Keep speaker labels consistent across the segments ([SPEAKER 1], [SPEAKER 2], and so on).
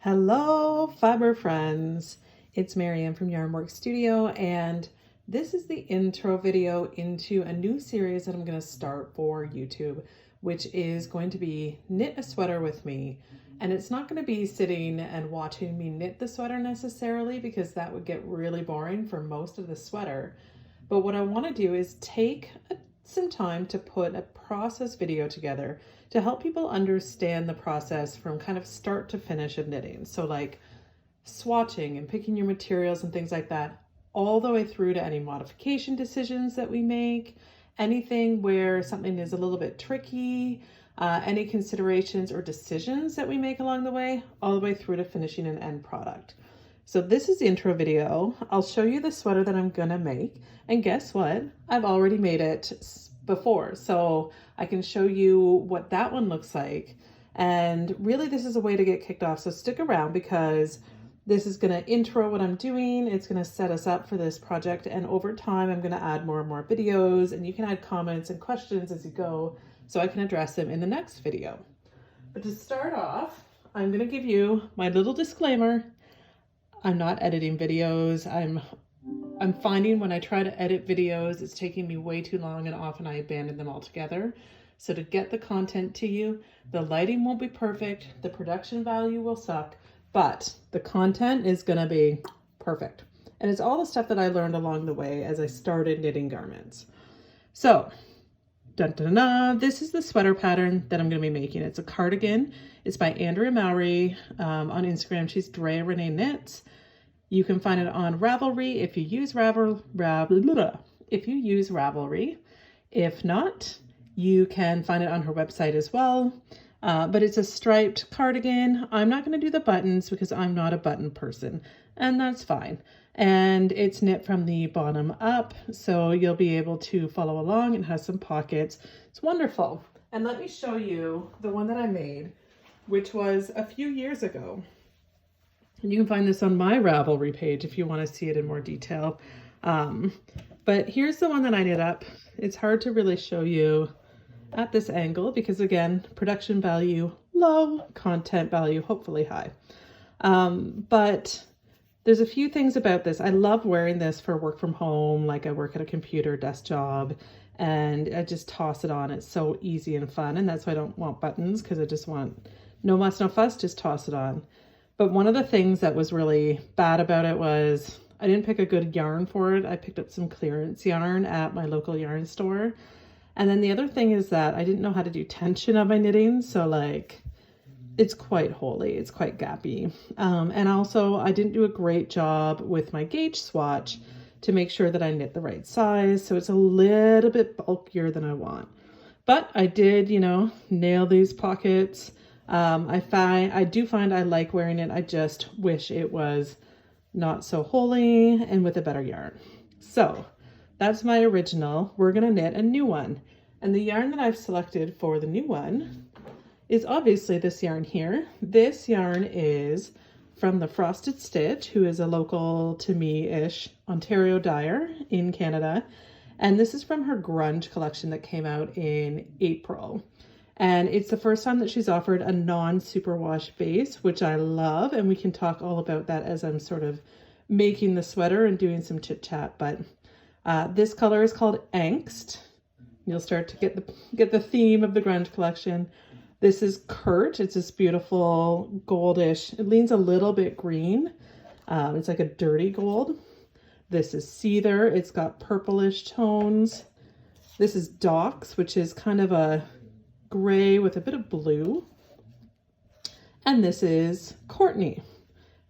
[SPEAKER 1] Hello, fiber friends. It's Marianne from Yarnwork Studio, and this is the intro video into a new series that I'm going to start for YouTube, which is going to be Knit a Sweater with Me. And it's not going to be sitting and watching me knit the sweater necessarily, because that would get really boring for most of the sweater. But what I want to do is take some time to put a process video together to help people understand the process from kind of start to finish of knitting. So like swatching and picking your materials and things like that, all the way through to any modification decisions that we make, anything where something is a little bit tricky, any considerations or decisions that we make along the way, all the way through to finishing an end product. So this is the intro video. I'll show you the sweater that I'm gonna make, and guess what? I've already made it before, so I can show you what that one looks like. And really this is a way to get kicked off, so stick around because this is gonna intro what I'm doing. It's gonna set us up for this project, and over time I'm gonna add more and more videos, and you can add comments and questions as you go so I can address them in the next video. But to start off, I'm gonna give you my little disclaimer. I'm not editing videos. I'm finding when I try to edit videos, it's taking me way too long, and often I abandon them altogether. So to get the content to you, the lighting won't be perfect, the production value will suck, but the content is gonna be perfect. And it's all the stuff that I learned along the way as I started knitting garments. So, dun, dun, dun, this is the sweater pattern that I'm gonna be making. It's a cardigan. It's by Andrea Mowry. On Instagram, she's Drea Renee Knits. You can find it on Ravelry if you use Ravelry. If not, you can find it on her website as well. But it's a striped cardigan. I'm not going to do the buttons because I'm not a button person, and that's fine. And it's knit from the bottom up, so you'll be able to follow along. It has some pockets. It's wonderful. And let me show you the one that I made, which was a few years ago. And you can find this on my Ravelry page if you want to see it in more detail. But here's the one that I knit up. It's hard to really show you at this angle because, again, production value low, content value hopefully high. But there's a few things about this. I love wearing this for work from home, like I work at a computer desk job, and I just toss it on. It's so easy and fun, and that's why I don't want buttons, because I just want no muss, no fuss, just toss it on. But one of the things that was really bad about it was I didn't pick a good yarn for it. I picked up some clearance yarn at my local yarn store. And then the other thing is that I didn't know how to do tension of my knitting. So like, it's quite holey, it's quite gappy. And also I didn't do a great job with my gauge swatch to make sure that I knit the right size. So it's a little bit bulkier than I want. But I did, nail these pockets. I do find I like wearing it. I just wish it was not so holey and with a better yarn. So that's my original. We're gonna knit a new one. And the yarn that I've selected for the new one is obviously this yarn here. This yarn is from the Frosted Stitch, who is a local to me-ish Ontario dyer in Canada. And this is from her grunge collection that came out in April. And it's the first time that she's offered a non-superwash base, which I love. And we can talk all about that as I'm sort of making the sweater and doing some chit chat. But this color is called Angst. You'll start to get the theme of the grunge collection. This is Kurt. It's this beautiful goldish. It leans a little bit green. It's like a dirty gold. This is Seether. It's got purplish tones. This is Docks, which is kind of a gray with a bit of blue. And this is Courtney.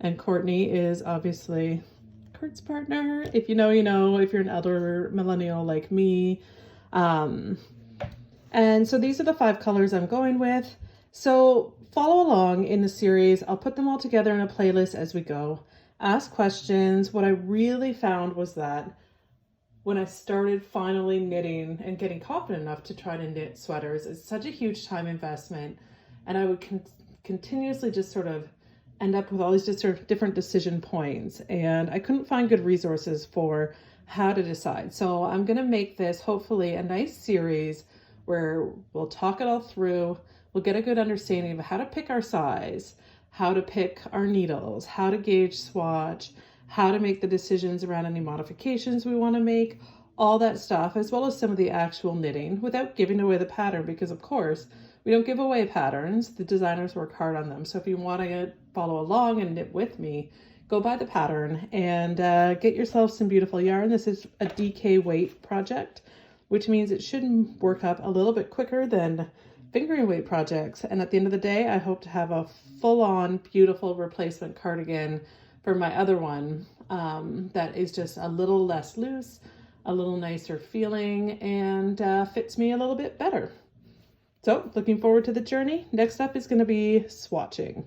[SPEAKER 1] And Courtney is obviously Kurt's partner. If you know, you know. If you're an elder millennial like me. And so these are the 5 colors I'm going with. So follow along in the series. I'll put them all together in a playlist as we go. Ask questions. What I really found was that when I started finally knitting and getting confident enough to try to knit sweaters, it's such a huge time investment. And I would continuously just sort of end up with all these just sort of different decision points. And I couldn't find good resources for how to decide. So I'm going to make this hopefully a nice series where we'll talk it all through. We'll get a good understanding of how to pick our size, how to pick our needles, how to gauge swatch, how to make the decisions around any modifications we want to make, all that stuff, as well as some of the actual knitting without giving away the pattern, because of course we don't give away patterns. The designers work hard on them. So if you want to follow along and knit with me, go buy the pattern and get yourself some beautiful yarn. This is a DK weight project, which means it should work up a little bit quicker than fingering weight projects. And at the end of the day, I hope to have a full-on beautiful replacement cardigan for my other one that is just a little less loose, a little nicer feeling, and fits me a little bit better. So looking forward to the journey. Next up is going to be swatching.